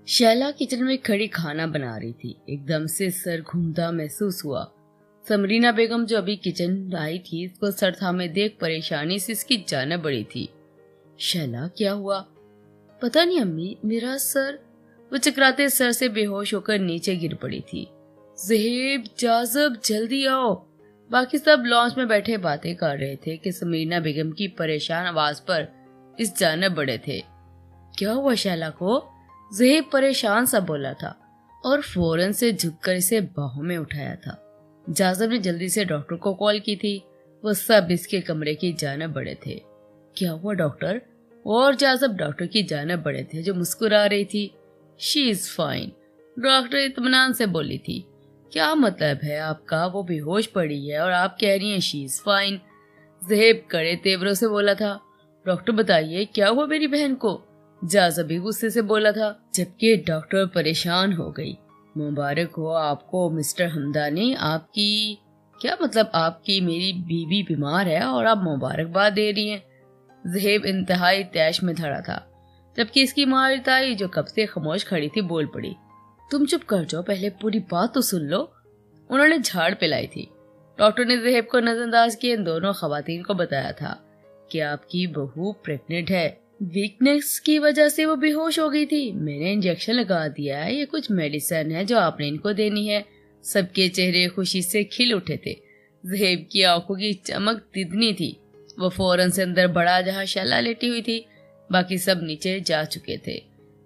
Shaila kitchen में खड़ी खाना बना रही थी। एकदम से सर घूमता महसूस हुआ। समरीना बेगम जो अभी किचन आई थी, उसको सर थामे देख परेशानी से इसकी जान बढ़ी थी। शैला, क्या हुआ? पता नहीं अम्मी, मेरा सर। वो चकराते सर से बेहोश होकर नीचे गिर पड़ी थी। ज़हेब, जाज़ब, जल्दी आओ। बाकी सब लॉन्च में बैठे बातें कर रहे थे कि समरीना बेगम की परेशान आवाज पर इस जाने बड़े थे। क्या हुआ शैला को? ज़हेब परेशान सा बोला था और फौरन से झुककर इसे बाहों में उठाया था। जाज़ब ने जल्दी से डॉक्टर को कॉल की थी। वो सब इसके कमरे की जानिब बढ़े थे। क्या हुआ डॉक्टर? और जाज़ब डॉक्टर की जानिब बढ़े थे जो मुस्कुरा रही थी। शी इज फाइन, डॉक्टर इत्मीनान से बोली थी। क्या मतलब है आपका? वो बेहोश पड़ी है और आप कह रही हैं शी इज फाइन। ज़हेब कड़े तेवरों से बोला था। डॉक्टर बताइए क्या हुआ मेरी बहन को? जाज़ब भी गुस्से से बोला था, जबकि डॉक्टर परेशान हो गई। मुबारक हो आपको मिस्टर हमदानी, आपकी क्या मतलब? आपकी मेरी बीवी बीमार है और आप मुबारकबाद दे रही हैं। ज़हेब इंतहाई तैश में धड़ा था, जबकि इसकी माँ ताई जो कब से खामोश खड़ी थी बोल पड़ी। तुम चुप कर जाओ, पहले पूरी बात तो सुन लो। उन्होंने झाड़ पिलाई थी। डॉक्टर ने ज़हेब को नजरअंदाज किए इन दोनों खवातीन को बताया था कि आपकी बहू प्रेग्नेंट है। वीकनेस की वजह से वो बेहोश हो गई थी। मैंने इंजेक्शन लगा दिया है, ये कुछ मेडिसिन है जो आपने इनको देनी है। सबके चेहरे खुशी से खिल उठे थे। ज़हेब की आंखों की चमक तितनी थी। वो फौरन से अंदर बढ़ा जहाँ शैला लेटी हुई थी। बाकी सब नीचे जा चुके थे।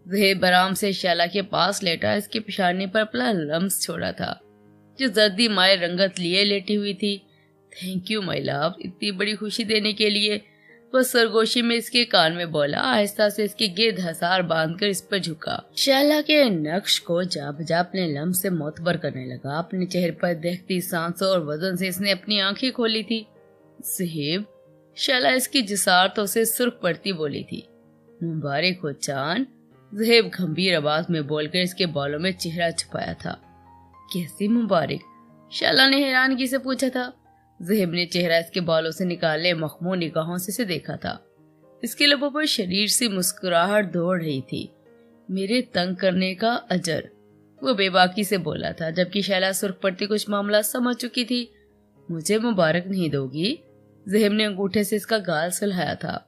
ज़हेब आराम से शैला के पास लेटा इसकी पेशानी पर अपना लम्स छोड़ा था जो जर्दी माए रंगत लिए लेटी हुई थी। थैंक यू माय लव, इतनी बड़ी खुशी देने के लिए। वह सरगोशी में इसके कान में बोला। आहिस्ता से इसके गिर्द हसार बांधकर इस पर झुका। शैला के नक्श को जा बजा अपने लम्स से मोतबर करने लगा। अपने चेहरे पर देखती सांसों और वजन से इसने अपनी आंखें खोली थी। ज़हेब, शैला इसकी जिसारतों से सुर्ख पड़ती बोली थी। मुबारक हो चान, ज़हेब गंभीर आवाज में बोलकर इसके बालों में चेहरा छुपाया था। कैसी मुबारक? शैला ने हैरानगी से पूछा था। ज़हेब ने चेहरा इसके बालों से निकाले मखमू निगाहों से देखा था। इसके लबों पर शरीर से मुस्कुराहट दौड़ रही थी। मेरे तंग करने का अजर, वो बेबाकी से बोला था, जबकि शैला सुर्ख पड़ती कुछ मामला समझ चुकी थी। मुझे मुबारक नहीं दोगी? ज़हेब ने अंगूठे से इसका गाल सुलहाया था।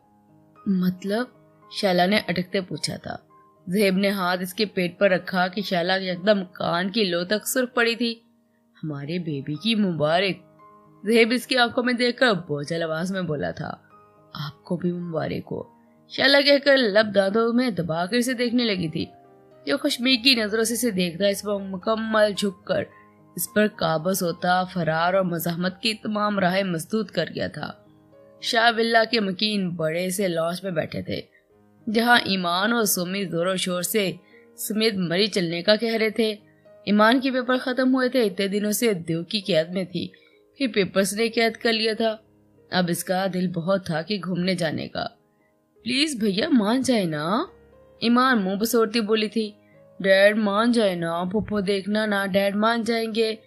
मतलब? शैला ने अटकते पूछा था। ज़हेब ने हाथ इसके पेट पर रखा कि शैला एकदम कान की लो तक सुर्ख पड़ी थी। हमारे बेबी की मुबारक, ज़हेब इसकी आंखों में देखकर बोझल आवाज में बोला था। आपको भी मुबारक हो, शैला कहकर लब दांतों में दबाकर इसे देखने लगी थी। जो खुशमीकी नजरों से इसे देखता इस पर मुकम्मल झुककर इस पर काबज होता, फरार और मज़ाहमत की तमाम राहें मसदूद कर गया था। शाह बिल्ला के मकीन बड़े से लॉन्च में बैठे थे, जहां ईमान और सुमी जोरों शोर से समेत मरी चलने का कह रहे थे। ईमान के पेपर खत्म हुए थे, इतने दिनों से उद्योग की कैद में थी, फिर पेपर्स ने कैद कर लिया था। अब इसका दिल बहुत था कि घूमने जाने का। प्लीज भैया मान जाए ना, ईमान मुंह बसोरती बोली थी। डैड मान जाए ना, फुफ्फो देखना ना, डैड मान जाएंगे,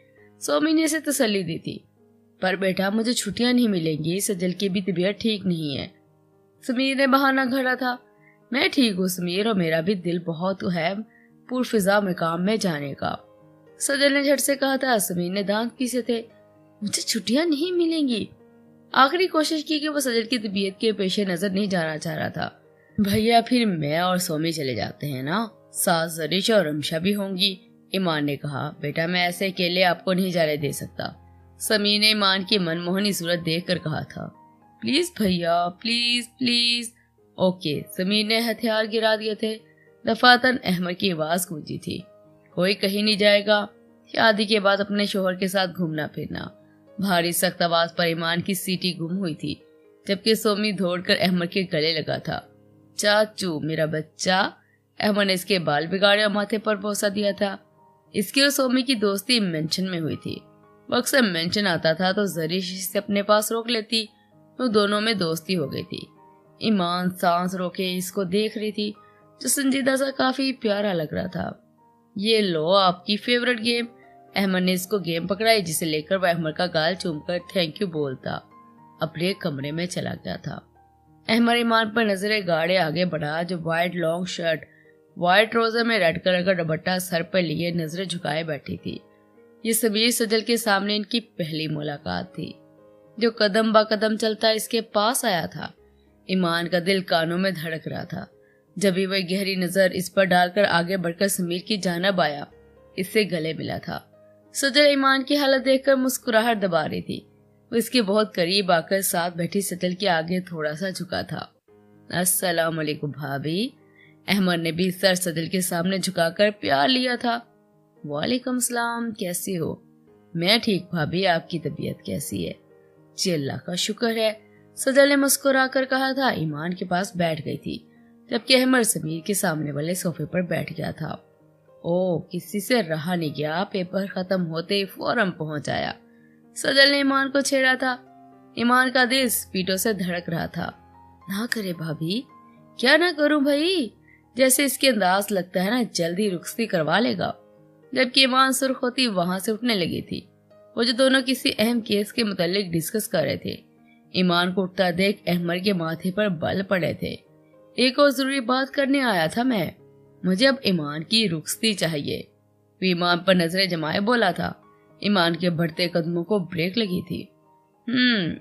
सोमी ने इसे तसल्ली दी थी। पर बेटा मुझे छुट्टियां नहीं मिलेंगी, सजल की भी तबीयत ठीक नहीं है। समीर ने बहाना घड़ा था। मैं ठीक हूँ समीर, और मेरा भी दिल बहुत है पुरफिजा मकाम में जाने का। सजल ने झट से कहा था। समीर ने दांत पीसे थे। मुझे छुट्टियां नहीं मिलेंगी। आखिरी कोशिश की कि वो सजल की तबीयत के पेशे नजर नहीं जाना चाह रहा था। भैया फिर मैं और सोमी चले जाते हैं ना, सास जरीश और रमशा भी होंगी, ईमान ने कहा। बेटा मैं ऐसे अकेले आपको नहीं जाने दे सकता, समीर ने ईमान की मनमोहनी सूरत देखकर कहा था। प्लीज भैया, प्लीज प्लीज। ओके, समीर ने हथियार गिरा दिए थे। दफातन अहमद की आवाज गूंजी थी। कोई कहीं नहीं जाएगा, शादी के बाद अपने शोहर के साथ घूमना फिरना। भारी सख्त आवाज पर ईमान की सीटी गुम हुई थी, जबकि सोमी दौड़कर अहमद के गले लगा था। चाचू मेरा बच्चा। अहमद ने इसके बाल बिगाड़े और माथे पर बोसा दिया था। इसकी और सोमी की दोस्ती मेंशन में हुई थी। वो अक्सर मेंशन आता था तो जरीश इसे अपने पास रोक लेती, तो दोनों में दोस्ती हो गई थी। ईमान सांस रोके इसको देख रही थी, जो संजीदा सा काफी प्यारा लग रहा था। ये लो आपकी फेवरेट गेम। अहमद ने इसको गेम पकड़ाई, जिसे लेकर वह अहमद का गाल चूमकर थैंक यू बोलता अपने कमरे में चला गया था। अहमद ईमान पर नजरें गाड़े आगे बढ़ा, जो white long shirt white trouser में रेड कलर का दुपट्टा सर पर लिए नजरें झुकाए बैठी थी। ये समीर सजल के सामने इनकी पहली मुलाकात थी। जो कदम बा कदम चलता इसके पास आया था, ईमान का दिल कानों में धड़क रहा था। जब भी वह गहरी नजर इस पर डालकर आगे बढ़कर समीर की जानिब आया, इससे गले मिला था। सजल ईमान की हालत देखकर मुस्कुराहट दबा रही थी। वो इसके बहुत करीब आकर साथ बैठी सजल के आगे थोड़ा सा झुका था। अस्सलाम वालेकुम भाभी। अहमद ने भी सर सजल के सामने झुकाकर प्यार लिया था। वालेकुम सलाम, कैसी हो? मैं ठीक भाभी, आपकी तबीयत कैसी है? जी अल्लाह का शुक्र है, सजल ने मुस्कुराकर कहा था। ईमान के पास बैठ गई थी, जबकि अहमद समीर के सामने वाले सोफे पर बैठ गया था। ओ, किसी से रहा नहीं गया, पेपर खत्म होते ही फौरन पहुंच आया। सजल ने ईमान को छेड़ा था। ईमान का दिल स्पीडों से धड़क रहा था। ना करे भाभी। क्या ना करूं भाई? जैसे इसके अंदाज लगता है ना जल्दी रुखसती करवा लेगा। जबकि ईमान सुर्ख होती वहां से उठने लगी थी। वो जो दोनों किसी अहम केस के मुतालिक डिस्कस कर रहे थे। ईमान को उठता देख अहमद के माथे पर बल पड़े थे। एक और जरूरी बात करने आया था मैं। मुझे अब ईमान की रुखसती चाहिए। वो ईमान पर नजरें जमाए बोला था। ईमान के बढ़ते कदमों को ब्रेक लगी थी।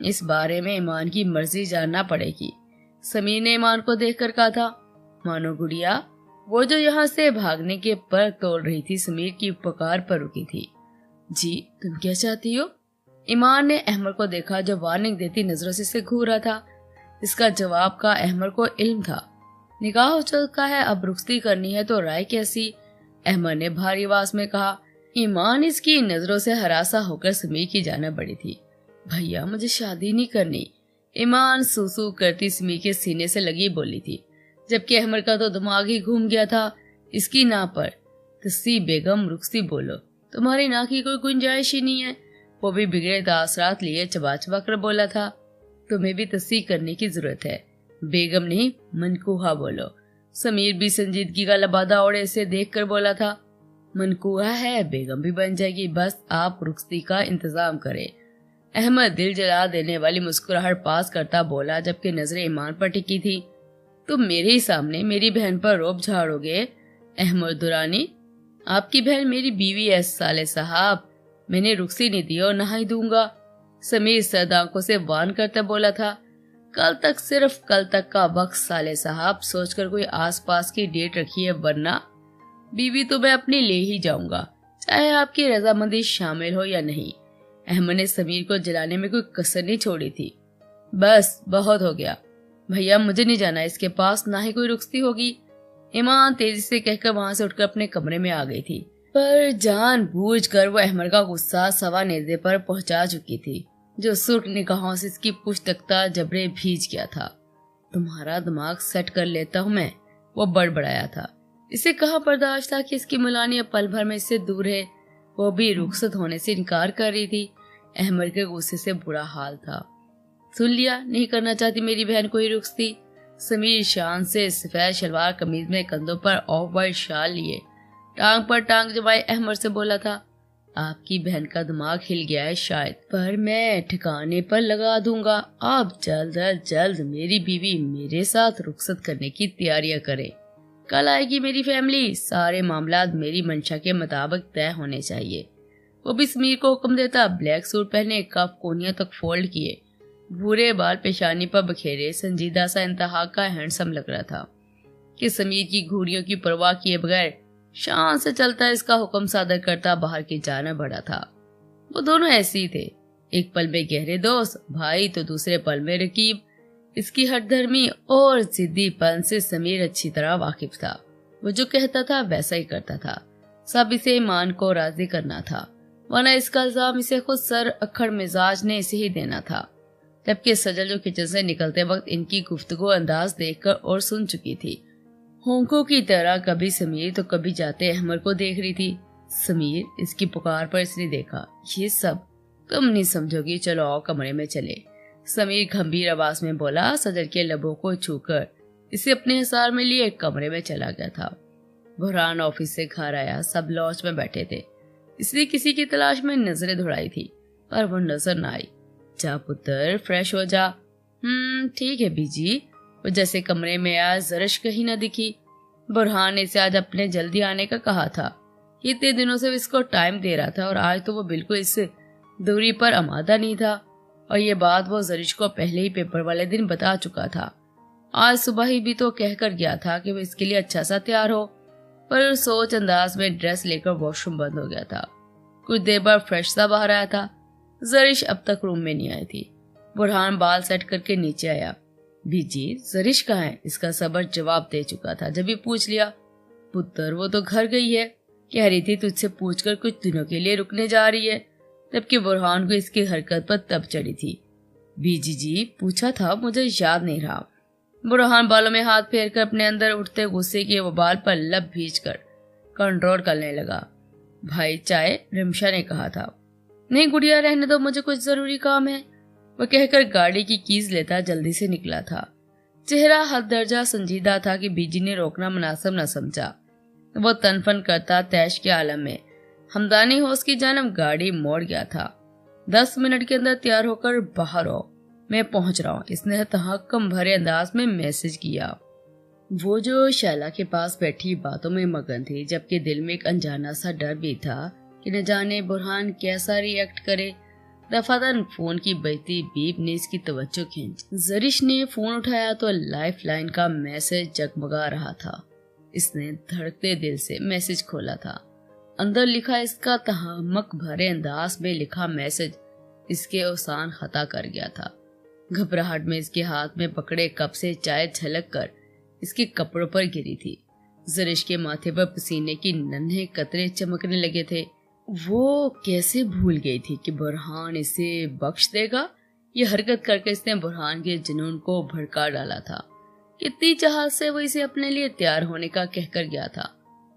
इस बारे में ईमान की मर्जी जानना पड़ेगी। समीर ने ईमान को देखकर कहा था। मानो गुड़िया, वो जो यहाँ से भागने के पर तोड़ रही थी, समीर की पुकार पर रुकी थी। जी, तुम क्या चाहती हो? ईमान ने अहमद को देखा, जो वार्निंग देती नजरों से इसे घूर रहा था। इसका जवाब का अहमद को इल्म था। निकाह हो चुका है, अब रुखसती करनी है तो राय कैसी? अहमद ने भारी आवाज में कहा। ईमान इसकी नजरों से हरासा होकर समीर की जानिब बढ़ी थी। भैया, मुझे शादी नहीं करनी। ईमान सूसू करती समीर के सीने से लगी बोली थी, जबकि अहमद का तो दिमाग ही घूम गया था इसकी ना पर। तस्सी बेगम, रुखसती बोलो, तुम्हारी ना की कोई गुंजाइश ही नहीं है। वो भी बिगड़े तासरात लिए चबा चबा कर बोला था। तुम्हें भी तस्सी करने की जरूरत है। बेगम नहीं, मनकूहा बोलो। समीर भी संजीदगी का लबादा ओढ़े से देख कर बोला था। मनकूहा है, बेगम भी बन जाएगी, बस आप रुखसती का इंतजाम करें। अहमद दिल जला देने वाली मुस्कुराहट पास करता बोला, जबकि नजरें ईमान पर टिकी थी। तुम मेरे ही सामने मेरी बहन पर रोब झाड़ोगे? अहमद दुरानी, आपकी बहन मेरी बीवी है साले साहब। मैंने रुखसी नहीं दी और ना ही दूंगा। समीर सद आंखों से वान करता बोला था। कल तक, सिर्फ कल तक का वक्त साले साहब, सोचकर कोई आसपास की डेट रखी है, वरना बीवी तो मैं अपनी ले ही जाऊंगा, चाहे आपकी रजामंदी शामिल हो या नहीं। अहमद ने समीर को जलाने में कोई कसर नहीं छोड़ी थी। बस बहुत हो गया भैया, मुझे नहीं जाना इसके पास, ना ही कोई रुखसती होगी। ईमान तेजी से कहकर वहां से उठकर अपने कमरे में आ गई थी, पर जानबूझकर वो अहमद का गुस्सा सवा नेज़े पर पहुंचा चुकी थी, जो सुर्ख निगाहों से इसकी पुश्त तख्ता जबरे भीज गया था। तुम्हारा दिमाग सेट कर लेता हूँ मैं, वो बड़बड़ाया था। इसे कहाँ बर्दाश्त था कि इसकी मुलानी पल भर में इससे दूर है। वो भी रुखसत होने से इनकार कर रही थी। अहमद के गुस्से से बुरा हाल था। सुन लिया, नहीं करना चाहती मेरी बहन को ही रुखसती। समीर शान से सफेद शलवार कमीज में कंधों पर ऑफ वाइट शाल लिए टांग पर टांग जमाए अहमद से बोला था। आपकी बहन का दिमाग हिल गया है शायद, पर मैं ठिकाने पर लगा दूंगा। आप जल्द अज जल्द मेरी बीवी मेरे साथ रुखसत करने की तैयारियां करें। कल आएगी मेरी फैमिली, सारे मामलात मेरी मंशा के मुताबिक तय होने चाहिए। वो भी समीर को हुक्म देता। ब्लैक सूट पहने, कफ कोनियों तक फोल्ड किए, भूरे बाल पेशानी पर बखेरे, संजीदा सा इंतहा का हैंडसम लग रहा था कि समीर की घूरियों की परवाह किए बगैर शान से चलता इसका हुक्म सादर करता बाहर की जाना बढ़ा था। वो दोनों ऐसे ही थे, एक पल में गहरे दोस्त भाई तो दूसरे पल में रकीब। इसकी हठधर्मी और जिद्दीपन से समीर अच्छी तरह वाकिफ था। वो जो कहता था वैसा ही करता था। सब इसे ईमान को राजी करना था, वरना इसका इल्जाम इसे खुद सर अखड़ मिजाज ने इसे ही देना था। जबकि सजल जो किचन से निकलते वक्त इनकी गुफ्तगू अंदाज देखकर और सुन चुकी थी, होंकों की तरह कभी समीर तो कभी जाते अहमद को देख रही थी। समीर, इसकी पुकार पर इसने देखा। ये सब तुम नहीं समझोगी, चलो आओ कमरे में चले। समीर गंभीर आवाज में बोला, सजल के लबों को छूकर इसे अपने हिसार में लिए कमरे में चला गया था। बुरहान ऑफिस से घर आया, सब लॉज में बैठे थे, इसलिए किसी की तलाश में नजरें दौड़ाई थी, पर वो नजर न आई। जा पुत्र, फ्रेश हो जा। ठीक है बीजी। वो जैसे कमरे में आया, जरश कहीं न दिखी। बुरहान ने इसे आज अपने जल्दी आने का कहा था। इतने दिनों से इसको टाइम दे रहा था और आज तो वो बिल्कुल इस दूरी पर आमादा नहीं था। और ये बात वो जरिश को पहले ही पेपर वाले दिन बता चुका था। आज सुबह ही भी तो कहकर गया था कि वो इसके लिए अच्छा सा तैयार हो, पर सोच अंदाज में ड्रेस लेकर वॉशरूम बंद हो गया था। कुछ देर बाद फ्रेश सा बाहर आया था। जरिश अब तक रूम में नहीं आई थी। बुरहान बाल सेट करके नीचे आया। बीजी, जरिश कहाँ है? इसका सबर जवाब दे चुका था जब ये पूछ लिया। पुत्र, वो तो घर गई है, कह रही थी तुझसे पूछकर कुछ दिनों के लिए रुकने जा रही है। जबकि बुरहान को इसकी हरकत पर तब चढ़ी थी। बीजी जी, पूछा था, मुझे याद नहीं रहा। बुरहान बालों में हाथ फेरकर अपने अंदर उठते गुस्से के वबाल पर लब भींचकर कंट्रोल करने लगा। भाई चाय? रिमशा ने कहा था। नहीं गुड़िया, रहने दो, मुझे कुछ जरूरी काम है, वह कहकर गाड़ी की कीज लेता जल्दी से निकला था। चेहरा हद दर्जा संजीदा था कि बीजी ने रोकना मुनासिब न समझा। वो तनफन करता तैश के आलम में हमदानी होश की जानब गाड़ी मोड़ गया था। 10 मिनट के अंदर तैयार होकर बाहर आओ, मैं पहुंच रहा हूँ, इसने तहक्कुम भरे अंदाज में मैसेज किया। वो जो शैला के पास बैठी बातों में मगन थी, जबकि दिल में एक अनजाना सा डर भी था कि न जाने बुरहान कैसा रिएक्ट करे। दफादन फोन की बजती बीप ने इसकी तवज्जो खींची। जरिश ने फोन उठाया तो लाइफ लाइन का मैसेज जगमगा रहा था। इसने धड़कते दिल से मैसेज खोला था। अंदर लिखा इसका तहम्मुक भरे अंदाज में लिखा मैसेज इसके औसान खता कर गया था। घबराहट में इसके हाथ में पकड़े कप से चाय छलक कर इसके कपड़ों पर गिरी थी। जरिश के माथे पर पसीने की नन्हे कतरे चमकने लगे थे। वो कैसे भूल गई थी कि बुरहान इसे बख्श देगा। ये हरकत करके इसने बुरहान के जुनून को भड़का डाला था। कितनी चाहत से वो इसे अपने लिए तैयार होने का कहकर गया था।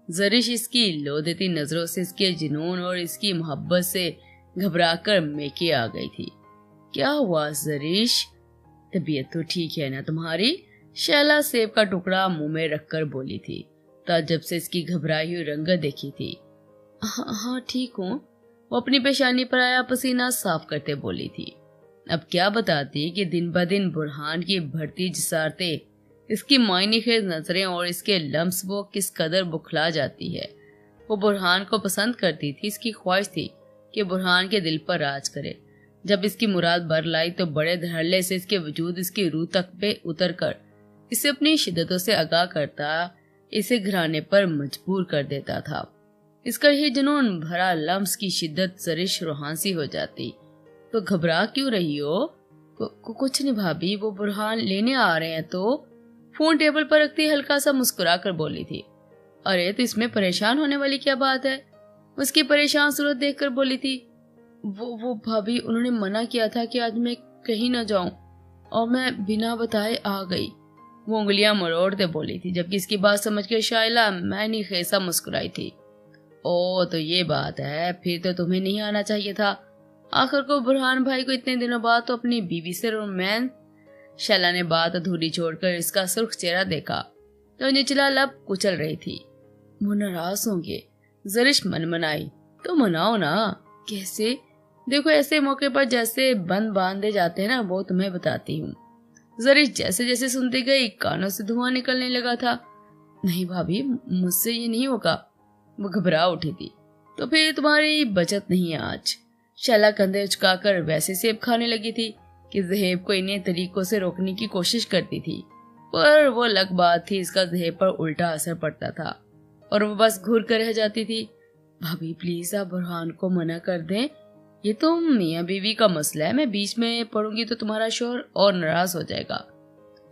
जरिश इसकी लो देती नजरों से इसके जुनून और इसकी मोहब्बत से घबराकर मेके आ गई थी। क्या हुआ जरिश? तबीयत तो ठीक है ना तुम्हारी? शैला सेब का टुकड़ा मुंह में रखकर बोली थी। ताज्जुब से इसकी घबराई हुई रंगत देखी थी। हाँ ठीक हूँ, वो अपनी पेशानी पर आया पसीना साफ करते बोली थी। अब क्या बताती कि दिन ब दिन बुरहान की बढ़ती जिसारतें, इसकी मायने खेज नजरें और इसके लम्स वो किस कदर बुखला जाती है। वो बुरहान को पसंद करती थी। इसकी ख्वाहिश थी कि बुरहान के दिल पर राज करे। जब इसकी मुराद बर लाई तो बड़े धड़ल्ले से इसके वजूद इसकी रूह तक पे उतर कर इसे अपनी शिद्दतों से आगाह करता, इसे घराने पर मजबूर कर देता था। इसका ही जुनून भरा लम्स की शिद्दत जरिश रूहानी हो जाती। तो घबरा क्यों रही हो? कुछ नहीं भाभी, वो बुरहान लेने आ रहे हैं। तो फोन टेबल पर रखती हल्का सा मुस्कुरा कर बोली थी। अरे तो इसमें परेशान होने वाली क्या बात है? उसकी परेशान सूरत देखकर बोली थी। वो भाभी, उन्होंने मना किया था कि आज मैं कहीं ना जाऊं और मैं बिना बताए आ गई। वो उंगलियां मरोड़ते बोली थी, जबकि इसकी बात समझ के शाइला मैनी खेसा मुस्कुराई थी। ओ तो ये बात है, फिर तो तुम्हें नहीं आना चाहिए था। आखिर को बुरहान भाई को इतने दिनों बाद तो अपनी बीवी से रोमांस। शैला ने बात अधूरी छोड़कर इसका सुर्ख चेहरा देखा तो निचला लब कुचल रही थी। वो नाराज होंगे। जरिश मनमनाई। तो मनाओ ना। कैसे? देखो ऐसे मौके पर जैसे बंद बांधे जाते हैं ना, वो तुम्हें बताती हूँ। जरिश जैसे जैसे सुनती गई कानों से धुआं निकलने लगा था। नहीं भाभी, मुझसे ये नहीं होगा। वो घबरा उठी थी। तो फिर तुम्हारी बचत नहीं है आज। शैला कंधे उचकाकर वैसे सेब खाने लगी थी कि ज़हेब को इन्हें तरीकों से रोकने की कोशिश करती थी, पर वो अलग बात थी, इसका ज़हेब पर उल्टा असर पड़ता था और वो बस घूर कर रह जाती थी। भाभी प्लीज आप बुरहान को मना कर दें, ये तो मियाँ बीवी का मसला है। मैं बीच में पढ़ूंगी तो तुम्हारा शोहर और नाराज हो जाएगा।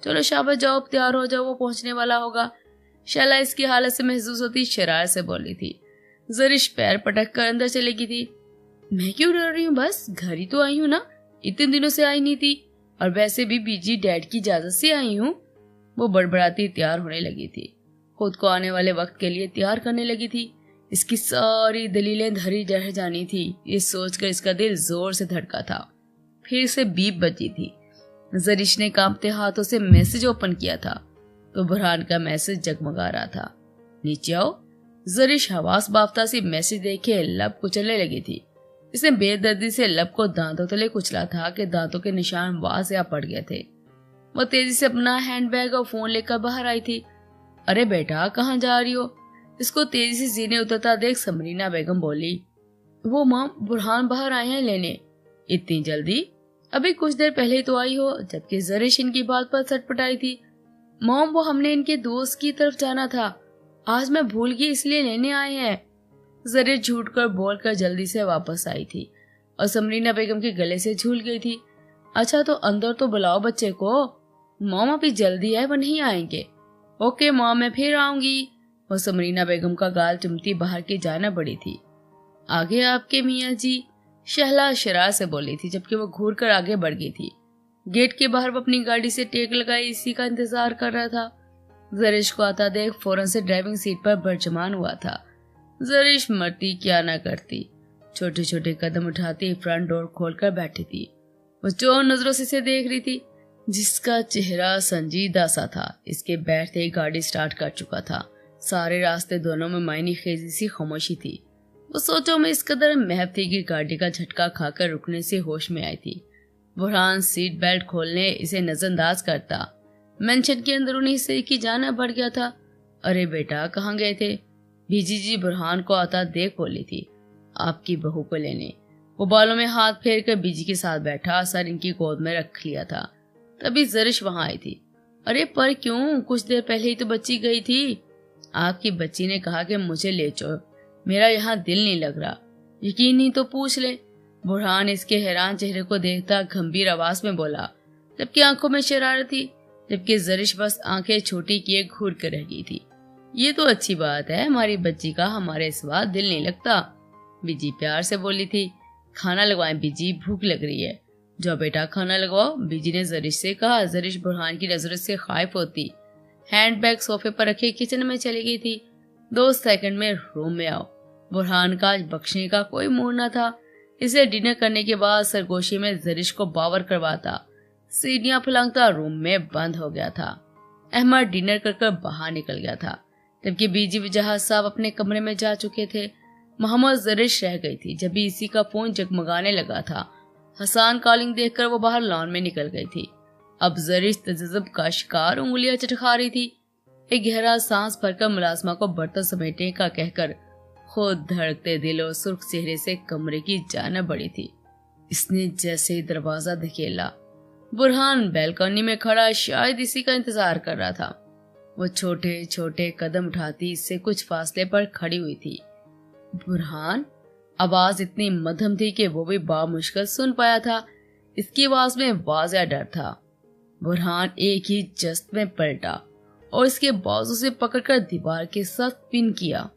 चलो शाबाश, जाओ तैयार हो जाओ, वो पहुंचने वाला होगा। शैला इसकी हालत से महसूस होती शरारत से बोली थी। जरिश पैर पटक कर अंदर चलेगी थी। मैं क्यों डर रही हूँ? बस घर ही तो आई हूँ ना, इतने दिनों से आई नहीं थी, और वैसे भी बीजी डैड की इजाजत से आई हूँ। वो बड़बड़ाती तैयार होने लगी थी, खुद को आने वाले वक्त के लिए तैयार करने लगी थी। इसकी सारी दलीलें धरी रह जानी थी, ये सोचकर इसका दिल जोर से धड़का था। फिर से बीप बजी थी। जरिश ने कांपते हाथों से मैसेज ओपन किया था तो बुरहान का मैसेज जगमगा रहा था। नीचे आओ। जरिश हवास बाफ्ता सी मैसेज देखे लब कुचलने लगी थी। इसने बेदर्दी से लब को दांतों तले कुचला था कि दांतों के निशान वाज़िया पड़ गए थे। वो तेजी से अपना हैंडबैग और फोन लेकर बाहर आई थी। अरे बेटा कहाँ जा रही हो? इसको तेजी से जीने उतरता देख समरीना बेगम बोली, वो माँ बुरहान बाहर आए हैं लेने। इतनी जल्दी? अभी कुछ देर पहले तो आई हो। जबकि जरिश इनकी बात पर सटपटाई थी। मॉम वो हमने इनके दोस्त की तरफ जाना था, आज मैं भूल गई इसलिए लेने आए हैं। जरिश झूठ कर बोलकर जल्दी से वापस आई थी और समरीना बेगम के गले से झूल गई थी। अच्छा तो अंदर तो बुलाओ बच्चे को। मॉम अभी जल्दी है, वो नहीं आएंगे। ओके मॉम मैं फिर आऊंगी। वो समरीना बेगम का गाल चुमती बाहर की जाना बड़ी थी। आगे आपके मियाँ जी, शहला शरार से बोली थी जबकि वो घूर कर आगे बढ़ गई थी। गेट के बाहर वो अपनी गाड़ी से टेक लगाई इसी का इंतजार कर रहा था। जरिश को आता देख फौरन से ड्राइविंग सीट पर बरजमान हुआ था। जरिश मरती क्या ना करती, छोटे छोटे कदम उठाती फ्रंट डोर खोलकर बैठी थी। वो चोर नजरों से इसे देख रही थी, जिसका चेहरा संजीदा सा था। इसके बैठते ही गाड़ी स्टार्ट कर चुका था। सारे रास्ते दोनों में मायनी खेजी सी खामोशी थी। वो सोचों में इस कदर महब थी कि गाड़ी का झटका खाकर रुकने से होश में आई थी। बुरहान सीट बेल्ट खोलने इसे नजरअंदाज करता। मेंशन के अंदरूनी हिस्से की जाना बढ़ गया था। अरे बेटा कहाँ गए थे? बीजी जी बुरहान को आता देख बोली थी, आपकी बहू को लेने। वो बालों में हाथ फेर कर बीजी के साथ बैठा, सर इनकी गोद में रख लिया था। तभी जरिश वहां आई थी। अरे पर क्यों? कुछ देर पहले ही तो बच्ची गई थी। आपकी बच्ची ने कहा कि मुझे ले चलो, मेरा यहाँ दिल नहीं लग रहा। यकीन नहीं तो पूछ ले। बुरहान इसके हैरान चेहरे को देखता गंभीर आवाज में बोला, जबकि आंखों में शरारत थी। जबकि जरिश बस आंखें छोटी किए घूर कर रह गई थी। ये तो अच्छी बात है, हमारी बच्ची का हमारे सिवा दिल नहीं लगता। बीजी प्यार से बोली थी। खाना लगवाएं बीजी, भूख लग रही है। जो बेटा खाना लगवाओ, बीजी ने जरिश से कहा। जरिश बुरहान की नजरों से खाइफ होती हैंडबैग सोफे पर रखे किचन में चली गई थी। 2 सेकंड में रूम में आओ। बुरहान का बख्शने का कोई मूड न था। इसे डिनर करने के बाद सरगोशी में जरिश को बावर करवाता, सीढ़ियां फुलांगता रूम में बंद हो गया था। अहमद डिनर कर बाहर निकल गया था, जबकि बीजी वजह साहब अपने कमरे में जा चुके थे। मोहम्मद जरिश रह गई थी। जब भी इसी का फोन जगमगाने लगा था, हसान कॉलिंग देखकर वो बाहर लॉन में निकल गई थी। अब जरिश तजब का शिकार उंगलियां चटखा रही थी। एक गहरा सांस भरकर मुलाजमा को बर्तन समेटने का कहकर खुद धड़कते दिल और सुर्ख चेहरे से कमरे की जाना बढ़ी थी। इसने जैसे ही दरवाजा धकेला, बुरहान बैल्कनी में खड़ा शायद इसी का इंतजार कर रहा था। वो छोटे छोटे कदम उठाती इससे कुछ फासले पर खड़ी हुई थी। बुरहान, आवाज इतनी मध्यम थी कि वो भी बामुश्किल सुन पाया था। इसकी आवाज में वाज़ेह डर था। बुरहान एक ही जस्त में पलटा और इसके बाजू से पकड़कर दीवार के साथ पिन किया।